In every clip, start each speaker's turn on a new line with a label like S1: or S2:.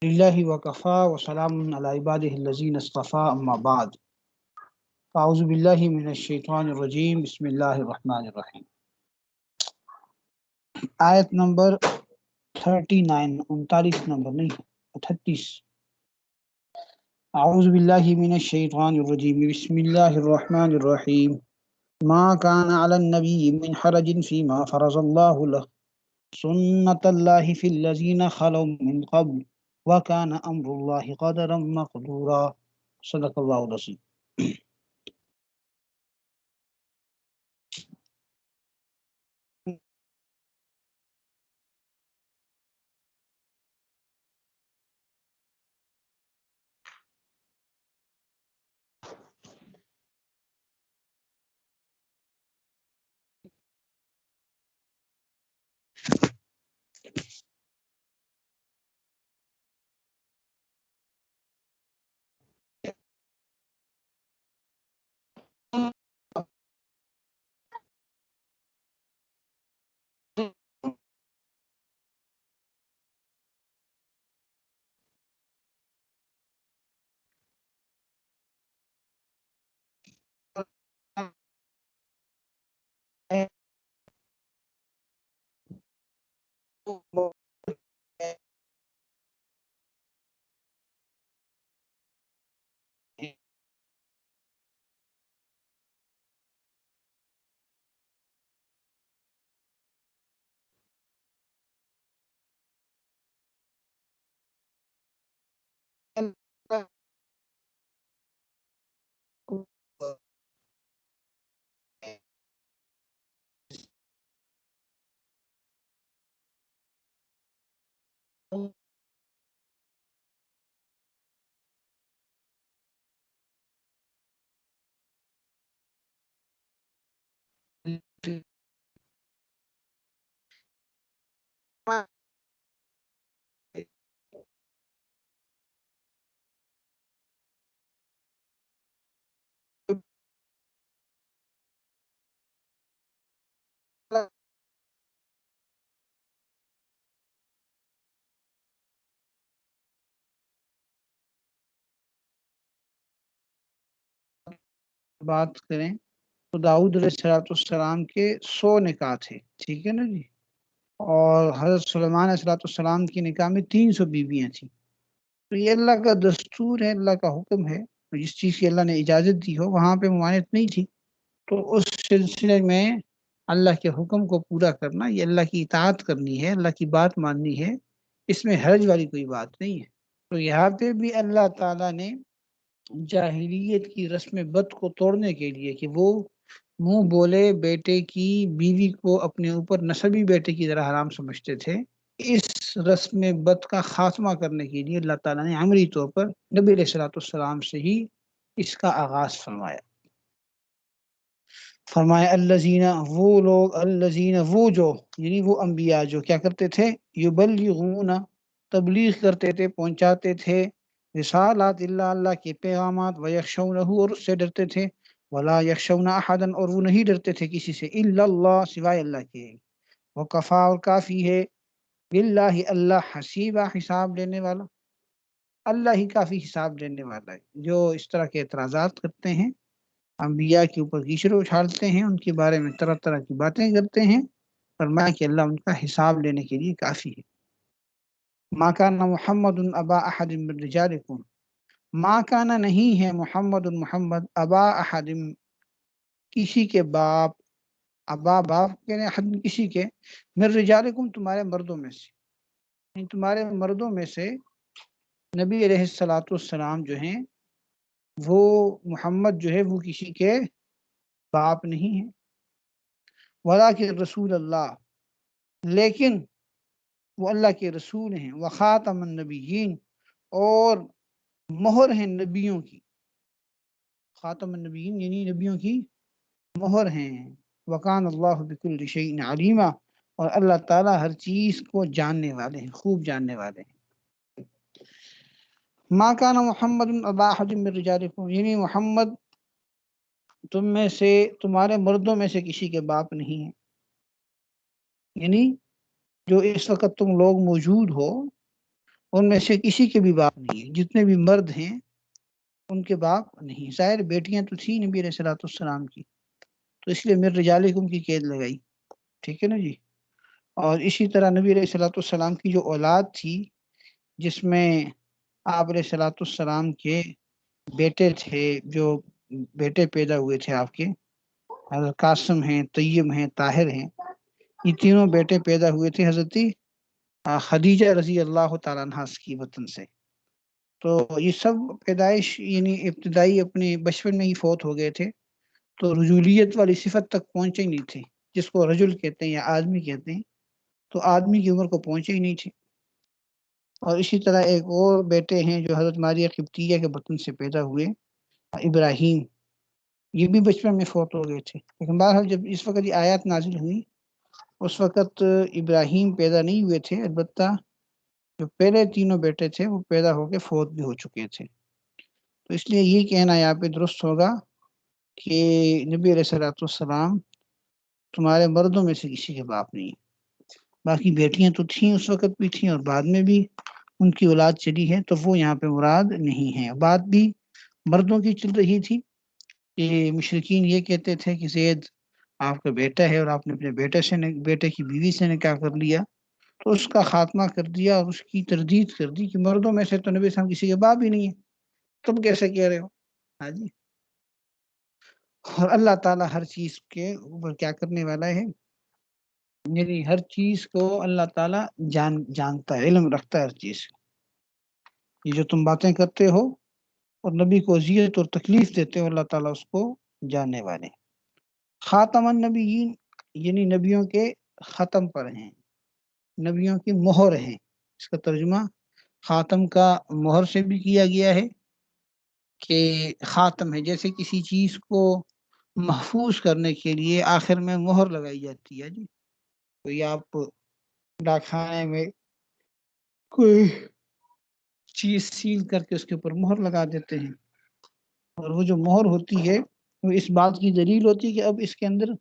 S1: للہ وکفا وسلام علی عبادہ الذین اصطفیٰ اما بعد اعوذ باللہ من الشیطان الرجیم بسم اللہ الرحمن الرحیم۔ آیت نمبر 39 39 نمبر نہیں 38۔ اعوذ باللہ من الشیطان الرجیم بسم اللہ الرحمن الرحیم۔ ما کان علی النبی من حرج فیما فرض اللہ لہ سنت اللہ فی الذین خلوا من قبل وَكَانَ أَمْرُ اللَّهِ قَدَرًا مَقْدُورًا۔ صدق اللہ العظیم۔ بات کریں تو داؤد علیہ السلام کے 100 نکاح تھے، ٹھیک ہے نا جی، اور حضرت سلیمان علیہ السلام کی نکاح میں 300 بیویاں تھیں۔ تو یہ اللہ کا دستور ہے، اللہ کا حکم ہے، جس چیز کی اللہ نے اجازت دی ہو وہاں پہ ممانعت نہیں تھی، تو اس سلسلے میں اللہ کے حکم کو پورا کرنا، یہ اللہ کی اطاعت کرنی ہے، اللہ کی بات ماننی ہے، اس میں حرج والی کوئی بات نہیں ہے۔ تو یہاں پہ بھی اللہ تعالیٰ نے جاہلیت کی رسم بد کو توڑنے کے لیے کہ وہ منہ بولے بیٹے کی بیوی کو اپنے اوپر نسبی بیٹے کی طرح حرام سمجھتے تھے، اس رسم بد کا خاتمہ کرنے کے لیے اللہ تعالیٰ نے عملی طور پر نبی علیہ السلام سے ہی اس کا آغاز فرمایا الذین، وہ لوگ، الذین وہ جو، یعنی وہ انبیاء جو کیا کرتے تھے، یبلغون تبلیغ کرتے تھے، پہنچاتے تھے، رسالات اللہ کے پیغامات، ویخشونہ اور اس سے ڈرتے تھے، ولا یخشون احدا اور وہ نہیں ڈرتے تھے کسی سے، الا اللہ سوائے اللہ کے، وکفا اور کافی ہے، باللہ اللہ حسیبہ حساب لینے والا، اللہ ہی کافی حساب لینے والا ہے۔ جو اس طرح کے اعتراضات کرتے ہیں، انبیاء کے اوپر کیچڑ اچھالتے ہیں، ان کے بارے میں طرح طرح کی باتیں کرتے ہیں، فرمایا کہ اللہ ان کا حساب لینے کے لیے کافی ہے۔ ما کان محمد ابا احد من رجالکم، ما کانا نہیں ہے محمد ابا احد کسی کے باپ، ابا باپ کہنے احد کسی کے، من رجالکم تمہارے مردوں میں سے، یعنی تمہارے مردوں میں سے نبی علیہ السلام جو ہیں وہ محمد جو ہے وہ کسی کے باپ نہیں ہے، ولیکن رسول اللہ لیکن وہ اللہ کے رسول ہیں، وخاتم النبیین اور مہر ہیں نبیوں کی، خاتم النبیین یعنی نبیوں کی مہر ہیں، وکان اللہ بکل شیء علیما اور اللہ تعالیٰ ہر چیز کو جاننے والے ہیں، خوب جاننے والے ہیں۔ ما کان محمد ابا احد من رجالکم یعنی محمد تم میں سے، تمہارے مردوں میں سے کسی کے باپ نہیں ہے، یعنی جو اس وقت تم لوگ موجود ہو ان میں سے کسی کے بھی باپ نہیں ہے، جتنے بھی مرد ہیں ان کے باپ نہیں. ظاہر بیٹیاں تو تھی نبی علیہ الصلوۃ والسلام کی، تو اس لیے من رجالکم کی قید لگائی. ٹھیک ہے نا جی. اور اسی طرح نبی علیہ الصلوۃ والسلام کی جو اولاد تھی، جس میں آپ علیہ الصلوۃ والسلام کے بیٹے تھے، جو بیٹے پیدا ہوئے تھے آپ کے، حضرت قاسم ہیں، طیب ہیں، طاہر ہیں، یہ تینوں بیٹے پیدا ہوئے تھے حضرت خدیجہ رضی اللہ تعالیٰ عنہ کی وطن سے. تو یہ سب پیدائش یعنی ابتدائی اپنے بچپن میں ہی فوت ہو گئے تھے، تو رجولیت والی صفت تک پہنچے ہی نہیں تھے، جس کو رجل کہتے ہیں یا آدمی کہتے ہیں، تو آدمی کی عمر کو پہنچے ہی نہیں تھے. اور اسی طرح ایک اور بیٹے ہیں جو حضرت ماریہ قبطیہ کے بطن سے پیدا ہوئے، ابراہیم، یہ بھی بچپن میں فوت ہو گئے تھے. لیکن بہرحال جب اس وقت یہ آیات نازل ہوئی اس وقت ابراہیم پیدا نہیں ہوئے تھے، البتہ جو پہلے تینوں بیٹے تھے وہ پیدا ہو کے فوت بھی ہو چکے تھے. تو اس لیے یہ کہنا یہاں پہ درست ہوگا کہ نبی علیہ الصلوۃ والسلام تمہارے مردوں میں سے کسی کے باپ نہیں. باقی بیٹیاں تو تھیں اس وقت بھی تھیں اور بعد میں بھی ان کی اولاد چلی ہے، تو وہ یہاں پہ مراد نہیں ہے. بات بھی مردوں کی چل رہی تھی کہ مشرکین یہ کہتے تھے کہ زید آپ کا بیٹا ہے اور آپ نے اپنے بیٹے کی بیوی سے نکاح کر لیا، تو اس کا خاتمہ کر دیا اور اس کی تردید کر دی کہ مردوں میں سے تو نبی صاحب کسی کے باپ ہی نہیں ہے، تم کیسے کہہ رہے ہو. ہاں جی. اور اللہ تعالیٰ ہر چیز کے اوپر کیا کرنے والا ہے، یعنی ہر چیز کو اللہ تعالیٰ جانتا ہے، علم رکھتا ہے ہر چیز. یہ جو تم باتیں کرتے ہو اور نبی کو اذیت اور تکلیف دیتے ہو، اللہ تعالیٰ اس کو جاننے والے. خاتم النبیین یعنی نبیوں کے ختم پر ہیں، نبیوں کی مہر ہیں. اس کا ترجمہ خاتم کا مہر سے بھی کیا گیا ہے کہ خاتم ہے جیسے کسی چیز کو محفوظ کرنے کے لیے آخر میں مہر لگائی جاتی ہے. جی کوئی آپ ڈاکخانے میں کوئی چیز سیل کر کے اس کے اوپر مہر لگا دیتے ہیں، اور وہ جو مہر ہوتی ہے وہ اس بات کی دلیل ہوتی ہے کہ اب اس کے اندر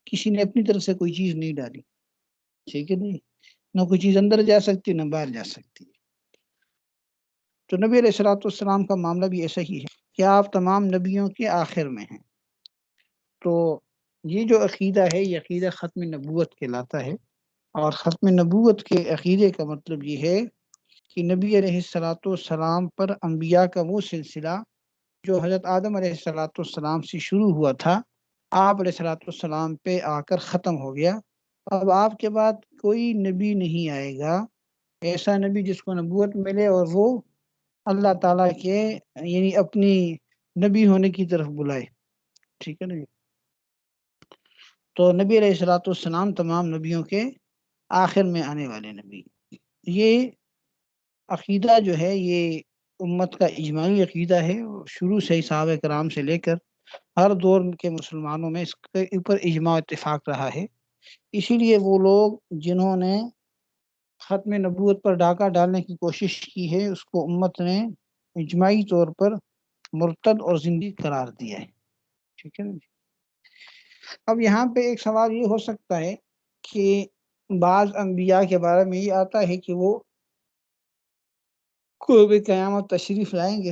S1: کسی نے اپنی طرف سے کوئی چیز نہیں ڈالی. ٹھیک ہے نہیں، نہ کوئی چیز اندر جا سکتی نہ باہر جا سکتی. تو نبی علیہ الصلوۃ والسلام کا معاملہ بھی ایسا ہی ہے کہ آپ تمام نبیوں کے آخر میں ہیں. تو یہ جو عقیدہ ہے یہ عقیدہ ختم نبوت کہلاتا ہے. اور ختم نبوت کے عقیدے کا مطلب یہ ہے کہ نبی علیہ الصلوۃ والسلام پر انبیاء کا وہ سلسلہ جو حضرت آدم علیہ الصلوۃ والسلام سے شروع ہوا تھا، آپ علیہ الصلوۃ والسلام پہ آ کر ختم ہو گیا. اب آپ کے بعد کوئی نبی نہیں آئے گا ایسا نبی جس کو نبوت ملے اور وہ اللہ تعالیٰ کے یعنی اپنی نبی ہونے کی طرف بلائے. ٹھیک ہے نا. تو نبی علیہ الصلوۃ والسلام تمام نبیوں کے آخر میں آنے والے نبی. یہ عقیدہ جو ہے یہ امت کا اجماعی عقیدہ ہے، شروع سے ہی صحابہ کرام سے لے کر ہر دور کے مسلمانوں میں اس کے اوپر اجماع اتفاق رہا ہے. اسی لیے وہ لوگ جنہوں نے ختم نبوت پر ڈاکہ ڈالنے کی کوشش کی ہے اس کو امت نے اجماعی طور پر مرتد اور زندیق قرار دیا ہے. ٹھیک ہے نا. اب یہاں پہ ایک سوال یہ ہو سکتا ہے کہ بعض انبیاء کے بارے میں یہ آتا ہے کہ وہ کوئی بھی قیامت تشریف لائیں گے،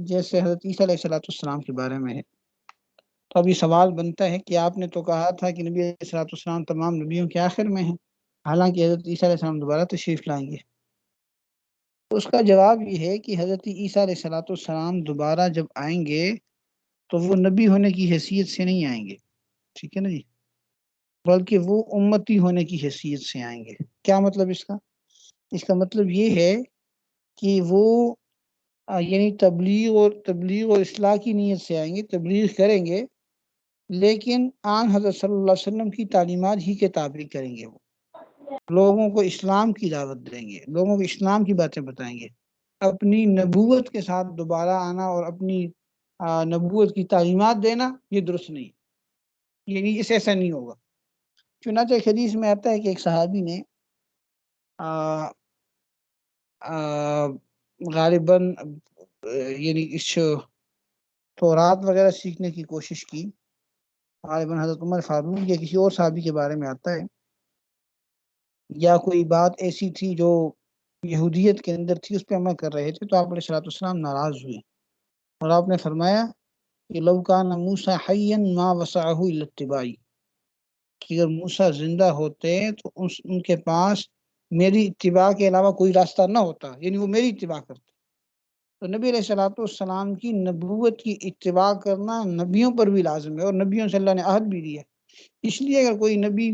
S1: جیسے حضرت عیسیٰ علیہ الصلوۃ والسلام کے بارے میں ہے. تو اب یہ سوال بنتا ہے کہ آپ نے تو کہا تھا کہ نبی علیہ الصلوۃ والسلام تمام نبیوں کے آخر میں ہیں، حالانکہ حضرت عیسیٰ علیہ السلام دوبارہ تشریف لائیں گے. تو اس کا جواب یہ ہے کہ حضرت عیسیٰ علیہ الصلوۃ والسلام دوبارہ جب آئیں گے تو وہ نبی ہونے کی حیثیت سے نہیں آئیں گے. ٹھیک ہے نا جی. بلکہ وہ امتی ہونے کی حیثیت سے آئیں گے. کیا مطلب اس کا؟ اس کا مطلب یہ ہے کہ وہ یعنی تبلیغ اور اصلاح کی نیت سے آئیں گے، تبلیغ کریں گے، لیکن آن حضرت صلی اللہ علیہ وسلم کی تعلیمات ہی کے تابع کریں گے. وہ لوگوں کو اسلام کی دعوت دیں گے، لوگوں کو اسلام کی باتیں بتائیں گے. اپنی نبوت کے ساتھ دوبارہ آنا اور اپنی نبوت کی تعلیمات دینا یہ درست نہیں، یعنی اس ایسا نہیں ہوگا. چنانچہ حدیث میں آتا ہے کہ ایک صحابی نے غالباً یعنی اس تورات وغیرہ سیکھنے کی کوشش کی. غالباً حضرت عمر فاروق یا کسی اور صحابی کے بارے میں آتا ہے، یا کوئی بات ایسی تھی جو یہودیت کے اندر تھی، اس پہ عمل کر رہے تھے، تو آپ علیہ الصلوۃ والسلام ناراض ہوئے اور آپ نے فرمایا کہ لو کان موسیٰ حیا ما وسعہ الا اتباعی، کہ اگر موسیٰ زندہ ہوتے تو ان کے پاس میری اتباع کے علاوہ کوئی راستہ نہ ہوتا، یعنی وہ میری اتباع کرتے۔ تو نبی علیہ الصلوۃ والسلام کی نبوت کی اتباع کرنا نبیوں پر بھی لازم ہے، اور نبیوں سے اللہ نے عہد بھی دیا، اس لیے اگر کوئی نبی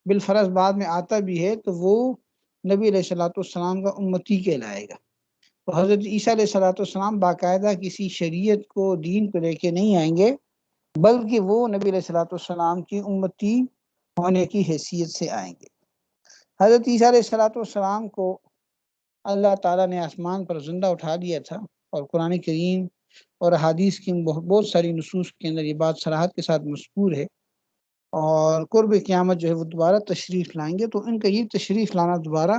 S1: بالفرض بعد میں آتا بھی ہے تو وہ نبی علیہ الصلوۃ والسلام کا امتی کہلائے گا۔ تو حضرت عیسیٰ علیہ الصلوۃ والسلام باقاعدہ کسی شریعت کو، دین کو لے کے نہیں آئیں گے، بلکہ وہ نبی علیہ الصلوۃ والسلام کی امتی ہونے کی حیثیت سے آئیں گے۔ حضرت عیسیٰ علیہ الصلوۃ والسلام کو اللہ تعالیٰ نے آسمان پر زندہ اٹھا دیا تھا، اور قرآن کریم اور حدیث کی بہت ساری نصوص کے اندر یہ بات صراحت کے ساتھ مذکور ہے، اور قرب قیامت جو ہے وہ دوبارہ تشریف لائیں گے، تو ان کا یہ تشریف لانا دوبارہ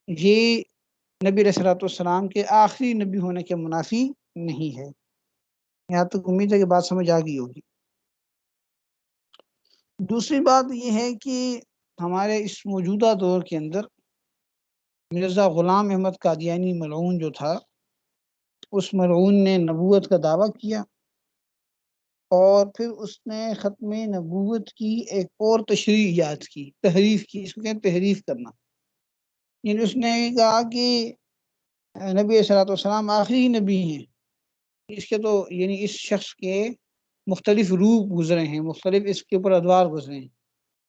S1: یہ نبی علیہ الصلوۃ والسلام کے آخری نبی ہونے کے منافی نہیں ہے۔ یہاں تک امید ہے کہ بات سمجھ آ گئی ہوگی۔ دوسری بات یہ ہے کہ ہمارے اس موجودہ دور کے اندر مرزا غلام احمد قادیانی ملعون جو تھا، اس ملعون نے نبوت کا دعویٰ کیا، اور پھر اس نے ختم نبوت کی ایک اور تشریح ایجاد کی، تحریف کی، اس کو کہتے ہیں تحریف کرنا۔ یعنی اس نے کہا کہ نبی صلی اللہ علیہ وسلم آخری نبی ہیں، اس کے تو یعنی اس شخص کے مختلف روپ گزرے ہیں، مختلف اس کے اوپر ادوار گزرے ہیں۔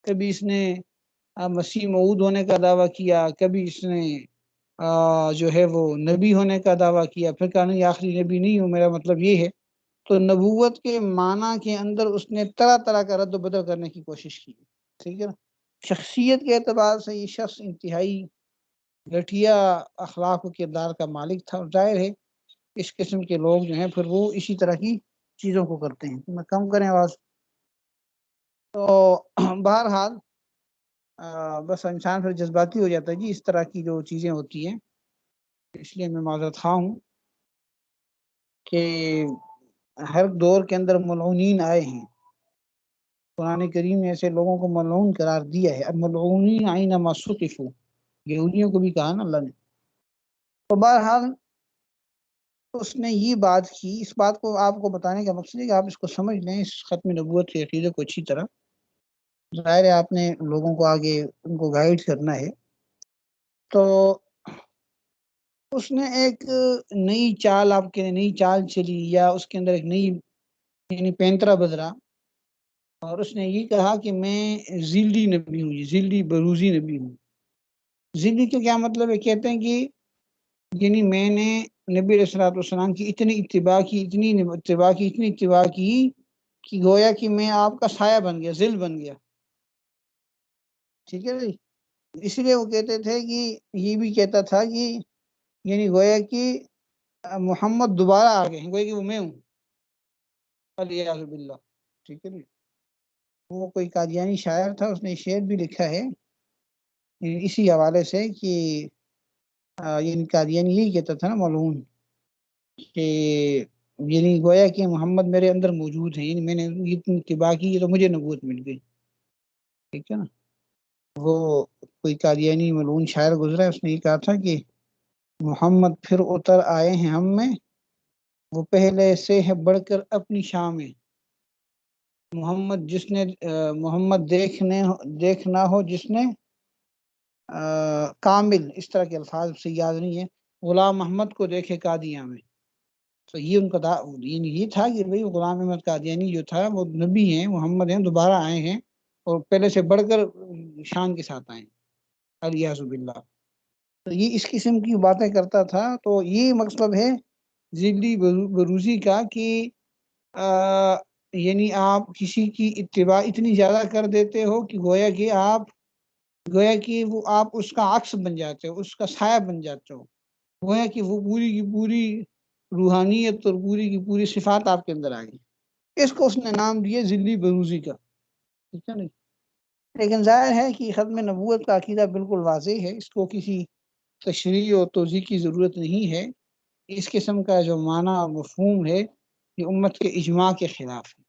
S1: کبھی اس نے مسیح موعود ہونے کا دعویٰ کیا، کبھی اس نے جو ہے وہ نبی ہونے کا دعویٰ کیا، پھر کہا نہیں آخری نبی نہیں ہوں، میرا مطلب یہ ہے۔ تو نبوت کے معنی کے اندر اس نے طرح طرح کا رد و بدل کرنے کی کوشش کی، ٹھیک ہے نا۔ شخصیت کے اعتبار سے یہ شخص انتہائی گھٹیا اخلاق و کردار کا مالک تھا، اور ظاہر ہے اس قسم کے لوگ جو ہیں پھر وہ اسی طرح کی چیزوں کو کرتے ہیں۔ میں کم کریں آواز۔ تو بہرحال بس انسان پھر جذباتی ہو جاتا ہے جی، اس طرح کی جو چیزیں ہوتی ہیں، اس لیے میں معذرت خواہ ہوں کہ ہر دور کے اندر ملعونین آئے ہیں، قرآن کریم نے ایسے لوگوں کو ملعون قرار دیا ہے، اب ملعونین اینما ثقفوا، یہودیوں کو بھی کہا نا اللہ نے۔ تو بہرحال اس نے یہ بات کی، اس بات کو آپ کو بتانے کا مقصد ہے کہ آپ اس کو سمجھ لیں، اس ختم نبوت کے عقیدے کو اچھی طرح۔ ظاہر ہے آپ نے لوگوں کو آگے ان کو گائیڈ کرنا ہے، تو اس نے ایک نئی چال آپ کے نئی چال چلی، یا اس کے اندر ایک نئی یعنی پینترا بدلا، اور اس نے یہ کہا کہ میں ذلی نبی ہوں، ذلی بروزی نبی ہوں۔ ذلی کا کیا مطلب ہے؟ کہتے ہیں کہ یعنی میں نے نبی علیہ الصلوۃ والسلام کی اتنی اتباع کی کہ گویا کہ میں آپ کا سایہ بن گیا، ذل بن گیا، ٹھیک ہے جی۔ اس لیے وہ کہتے تھے کہ یہ بھی کہتا تھا کہ یعنی گویا کہ محمد دوبارہ آ گئے ہیں، گویا کہ وہ میں ہوں، علیہ باللہ، ٹھیک ہے جی۔ وہ کوئی قادیانی شاعر تھا، اس نے شعر بھی لکھا ہے اسی حوالے سے کہ یعنی قادیانی یہی کہتا تھا نا ملعون، کہ یعنی گویا کہ محمد میرے اندر موجود ہیں، یعنی میں نے اتنی اتباع کی تو مجھے نبوت مل گئی، ٹھیک ہے نا۔ وہ کوئی قادیانی ملعون شاعر گزرا ہے، اس نے یہ کہا تھا کہ محمد پھر اتر آئے ہیں ہم میں، وہ پہلے سے ہے بڑھ کر اپنی شان میں۔ محمد جس نے محمد دیکھنا ہو جس نے کامل، اس طرح کے الفاظ سے یاد نہیں ہے، غلام محمد کو دیکھے قادیاں میں۔ تو یہ ان کا یہ تھا کہ بھئی غلام احمد قادیانی جو تھا وہ نبی ہیں، محمد ہیں، دوبارہ آئے ہیں، اور پہلے سے بڑھ کر شان کے ساتھ آئے ہیں، الیاذ باللہ۔ تو یہ اس قسم کی باتیں کرتا تھا۔ تو یہ مقصد ہے ذلی بروزی کا کہ یعنی آپ کسی کی اتباع اتنی زیادہ کر دیتے ہو کہ گویا کہ وہ آپ اس کا عکس بن جاتے ہو، اس کا سایہ بن جاتے ہو، گویا کہ وہ پوری کی پوری روحانیت اور پوری کی پوری صفات آپ کے اندر آ گئی۔ اس کو اس نے نام دیا ذلی بروزی کا، ٹھیک ہے نا۔ لیکن ظاہر ہے کہ ختم نبوت کا عقیدہ بالکل واضح ہے، اس کو کسی تشریح اور توضیح کی ضرورت نہیں ہے۔ اس قسم کا جو معنی اور مفہوم ہے یہ امت کے اجماع کے خلاف ہے۔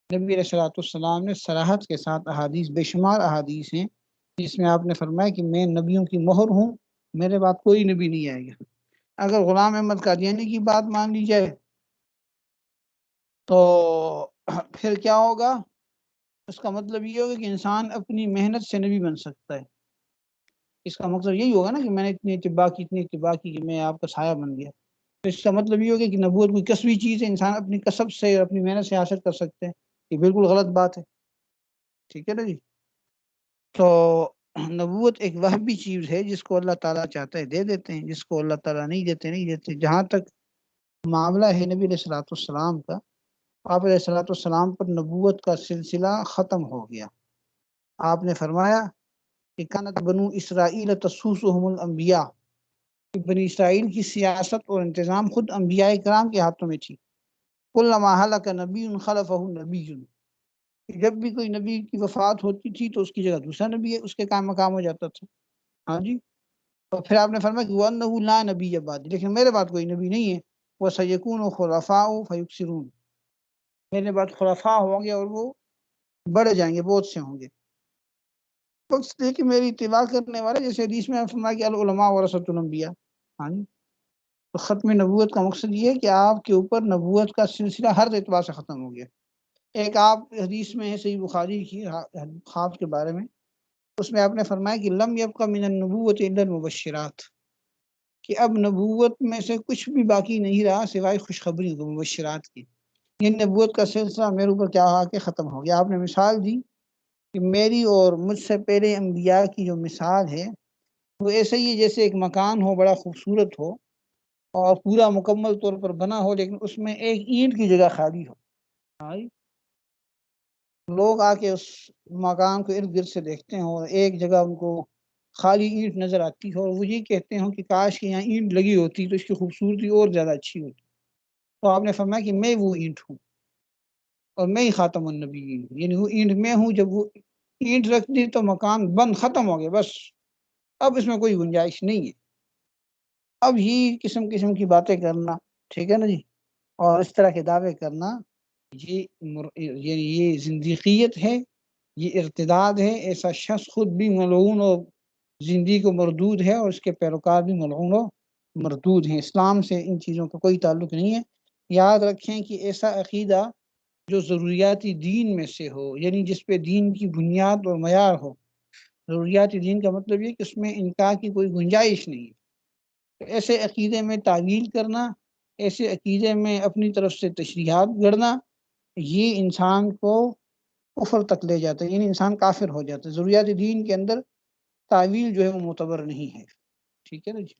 S1: نبی علیہ الصلوۃ والسلام نے صراحت کے ساتھ احادیث، بے شمار احادیث ہیں جس میں آپ نے فرمایا کہ میں نبیوں کی مہر ہوں، میرے بعد کوئی نبی نہیں آئے گا۔ اگر غلام احمد قادیانی کی بات مان لی جائے تو پھر کیا ہوگا؟ اس کا مطلب یہ ہوگا کہ انسان اپنی محنت سے نبی بن سکتا ہے۔ اس کا مقصد یہی ہوگا نا کہ میں نے اتنی اتباع کی کہ میں آپ کا سایہ بن گیا۔ تو اس کا مطلب یہ ہوگا کہ نبوت کوئی کسبی چیز ہے، انسان اپنی کسب سے اور اپنی محنت سے حاصل کر سکتے ہیں۔ یہ بالکل غلط بات ہے، ٹھیک ہے نا جی؟ تو نبوت ایک وہبی چیز ہے، جس کو اللہ تعالیٰ چاہتا ہے دے دیتے ہیں، جس کو اللہ تعالیٰ نہیں دیتے۔ جہاں تک معاملہ ہے نبی علیہ الصلوۃ والسلام کا، آپ علیہ الصلوۃ والسلام پر نبوت کا سلسلہ ختم ہو گیا۔ آپ نے فرمایا کہ کانت بنو اسرائیل تسوسهم الانبیاء، کہ بنی اسرائیل کی سیاست اور انتظام خود انبیاء کرام کے ہاتھوں میں تھی۔ کلما ہلک نبی خلفہ نبی، جب بھی کوئی نبی کی وفات ہوتی تھی تو اس کی جگہ دوسرا نبی اس کے کام مقام ہو جاتا تھا۔ ہاں جی، تو پھر آپ نے فرمایا کہ وَأَنَّهُ لَا نَبِيَّ بَعْدِي، لیکن میرے بعد کوئی نبی نہیں ہے۔ وَسَيَكُونُ خُلَفَاءُ فَيُكْثِرُونَ، میرے بعد خلفاء ہوں گے اور وہ بڑھ جائیں گے، بہت سے ہوں گے۔ بس لیکن میری اتباع کرنے والے، جیسے حدیث میں فرمایا کہ العلماء ورثۃ الانبیاء۔ ہاں جی، تو ختم نبوت کا مقصد یہ ہے کہ آپ کے اوپر نبوت کا سلسلہ ہر اعتبار سے ختم ہو گیا۔ ایک آپ حدیث میں ہے صحیح بخاری کی خواب کے بارے میں، اس میں آپ نے فرمایا کہ لم یبق من النبوت الا المبشرات، کہ اب نبوت میں سے کچھ بھی باقی نہیں رہا سوائے خوشخبری کو، مبشرات کی۔ یہ نبوت کا سلسلہ میرے اوپر کیا آ کے ختم ہو گیا۔ آپ نے مثال دی کہ میری اور مجھ سے پہلے انبیاء کی جو مثال ہے وہ ایسے ہی ہے جیسے ایک مکان ہو، بڑا خوبصورت ہو اور پورا مکمل طور پر بنا ہو، لیکن اس میں ایک اینٹ کی جگہ خالی ہو۔ لوگ آ کے اس مکان کو ارد گرد سے دیکھتے ہیں اور ایک جگہ ان کو خالی اینٹ نظر آتی ہے، اور وہ یہ کہتے ہیں کہ کاش کہ یہاں اینٹ لگی ہوتی تو اس کی خوبصورتی اور زیادہ اچھی ہوتی۔ تو آپ نے فرمایا کہ میں وہ اینٹ ہوں اور میں ہی خاتم النبیین ہوں، یعنی وہ اینٹ میں ہوں۔ جب وہ اینٹ رکھ دی تو مکان بند، ختم ہو گیا، بس اب اس میں کوئی گنجائش نہیں ہے۔ اب یہ قسم کی باتیں کرنا، ٹھیک ہے نا جی، اور اس طرح کے دعوے کرنا، یہ زندیقیت ہے، یہ ارتداد ہے۔ ایسا شخص خود بھی ملعون اور زندگی کو مردود ہے، اور اس کے پیروکار بھی ملعون و مردود ہیں۔ اسلام سے ان چیزوں کا کوئی تعلق نہیں ہے۔ یاد رکھیں کہ ایسا عقیدہ جو ضروریاتی دین میں سے ہو، یعنی جس پہ دین کی بنیاد اور معیار ہو، ضروریاتی دین کا مطلب یہ کہ اس میں انکار کی کوئی گنجائش نہیں ہے، تو ایسے عقیدے میں تعویل کرنا، ایسے عقیدے میں اپنی طرف سے تشریحات گڑنا، یہ انسان کو کفر تک لے جاتا ہے، یعنی انسان کافر ہو جاتا ہے۔ ضروریات دین کے اندر تعویل جو ہے وہ معتبر نہیں ہے، ٹھیک ہے نا جی۔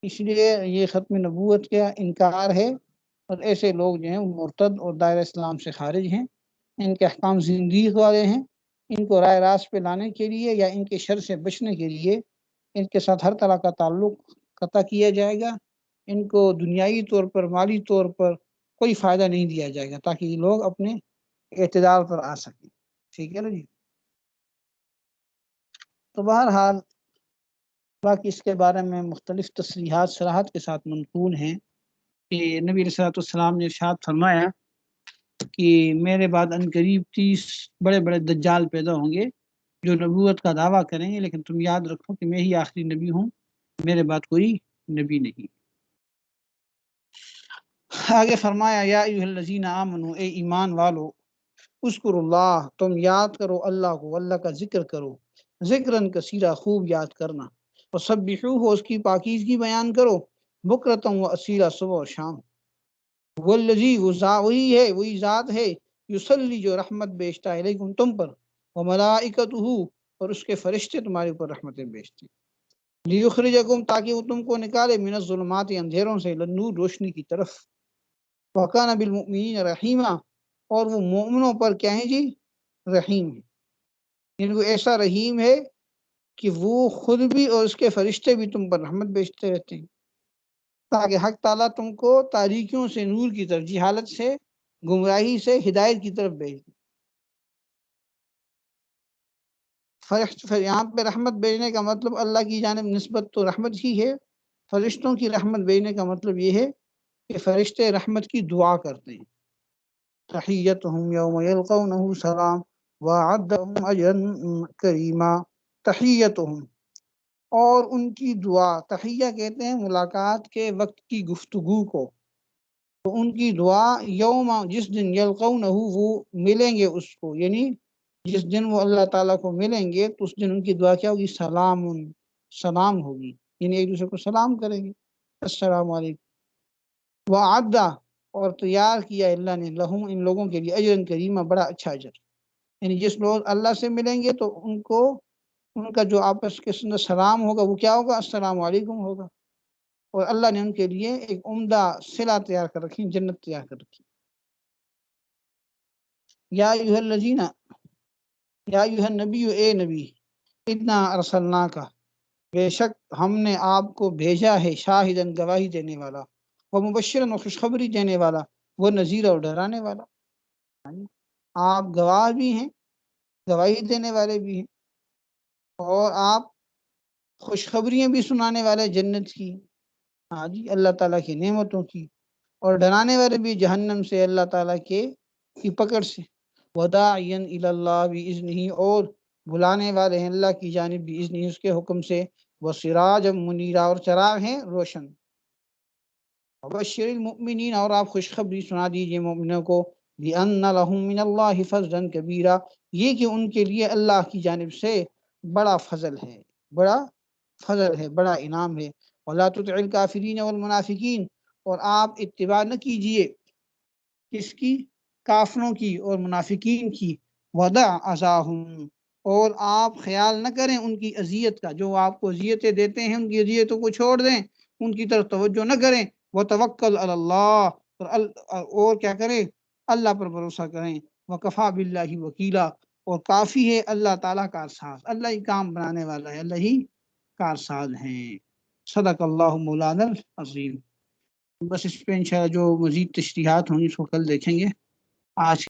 S1: اس لیے یہ ختم نبوت کا انکار ہے، اور ایسے لوگ جو ہیں وہ مرتد اور دائرہ اسلام سے خارج ہیں۔ ان کے احکام زندگی والے ہیں۔ ان کو راہ راست پہ لانے کے لیے یا ان کے شر سے بچنے کے لیے ان کے ساتھ ہر طرح کا تعلق قطع کیا جائے گا۔ ان کو دنیائی طور پر، مالی طور پر کوئی فائدہ نہیں دیا جائے گا، تاکہ یہ لوگ اپنے اعتدال پر آ سکیں، ٹھیک ہے نا جی۔ تو بہرحال باقی اس کے بارے میں مختلف تصریحات صراحت کے ساتھ منقول ہیں کہ نبی علیہ الصلوۃ والسلام نے ارشاد فرمایا کہ میرے بعد عنقریب 30 بڑے بڑے دجال پیدا ہوں گے جو نبوت کا دعویٰ کریں گے، لیکن تم یاد رکھو کہ میں ہی آخری نبی ہوں، میرے بعد کوئی نبی نہیں۔ آگے فرمایا یا ایھا الذین آمنو، اے ایمان والو، اذکروا اللہ، تم یاد کرو اللہ کو، اللہ کا ذکر کرو، ذکرن کثیرا، خوب یاد کرنا، وسبحوہ، اس کی پاکیزگی بیان کرو، بکرۃ و اصیلا، صبح اور شام۔ والذی، وہی ذات ہے، یصلی، جو رحمت بیچتا ہے، علیکم، تم پر، وملائکتہ، اور اس کے فرشتے تمہارے اوپر رحمتیں بیچتے ہیں، لیخرجکم، تاکہ وہ تم کو نکالے، من الظلمات، اندھیروں سے، لنور، روشنی کی طرف، وکان بالمؤمنین رحیما، اور وہ مومنوں پر کیا ہے جی؟ رحیم ہے، یعنی وہ ایسا رحیم ہے کہ وہ خود بھی اور اس کے فرشتے بھی تم پر رحمت بیچتے رہتے ہیں، تاکہ حق تعالیٰ تم کو تاریکیوں سے نور کی طرف، جہالت سے، گمراہی سے ہدایت کی طرف بھیج دیں۔ یہاں پہ رحمت بھیجنے کا مطلب اللہ کی جانب نسبت تو رحمت ہی ہے، فرشتوں کی رحمت بھیجنے کا مطلب یہ ہے کہ فرشتے رحمت کی دعا کرتے ہیں۔ تحیتہم یوم یلقونہ سلام وأعد لهم أجرا کریما۔ تحیتہم، اور ان کی دعا، تحیہ کہتے ہیں ملاقات کے وقت کی گفتگو کو، تو ان کی دعا یوم، جس دن یلقونہ، وہ ملیں گے اس کو، یعنی جس دن وہ اللہ تعالیٰ کو ملیں گے تو اس دن ان کی دعا کیا ہوگی؟ سلام، سلام ہوگی، یعنی ایک دوسرے کو سلام کریں گے، السلام علیکم۔ وعدہ، اور تیار کیا اللہ نے، لہم، ان لوگوں کے لیے، اجرا کریمہ، بڑا اچھا اجر، یعنی جس لوگ اللہ سے ملیں گے تو ان کو، ان کا جو آپس کے اندر سلام ہوگا وہ کیا ہوگا؟ السلام علیکم ہوگا، اور اللہ نے ان کے لیے ایک عمدہ صلہ تیار کر رکھی، جنت تیار کر رکھی۔ یا ایھا الذین، یا ایھا النبی، اے نبی، انا ارسلناک، بے شک ہم نے آپ کو بھیجا ہے، شاہدن، گواہی دینے والا، وہ مبشرن، و خوشخبری دینے والا، وہ نذیر، اور ڈرانے والا، آپ گواہ بھی ہیں، گواہی دینے والے بھی ہیں، اور آپ خوشخبریاں بھی سنانے والے جنت کی، ہاں جی، اللہ تعالیٰ کی نعمتوں کی، اور ڈرانے والے بھی جہنم سے، اللہ تعالیٰ کی پکڑ سے، وداعیا الی اللہ باذنہ، اور بلانے والے ہیں اللہ کی جانب باذنہ، اس کے حکم سے، وسراجا منیرا، اور چراغ ہیں روشن، وبشر المؤمنین، اور آپ خوشخبری سنا دیجئے مومنوں کو، بأن لهم من اللہ فضلا کبیرا، یہ کہ ان کے لیے اللہ کی جانب سے بڑا فضل ہے، بڑا فضل ہے، بڑا انعام ہے، ولا تطع الکافرین والمنافقین، اور آپ اتباع نہ کیجئے کس کی؟ کافروں کی اور منافقین کی، ودع اذاہم، اور آپ خیال نہ کریں ان کی اذیت کا، جو آپ کو اذیتیں دیتے ہیں ان کی اذیتوں کو چھوڑ دیں، ان کی طرف توجہ نہ کریں، وتوکل علی اللہ، اور کیا کریں؟ اللہ پر بھروسہ کریں، وکفی باللہ وکیلا، اور کافی ہے اللہ تعالیٰ کارساز، اللہ ہی کام بنانے والا ہے، اللہ ہی کارساز ہیں۔ صدق اللہ مولانا العظیم۔ بس اس پہ انشاءاللہ جو مزید تشریحات ہوں گی اس کو کل دیکھیں گے۔ آج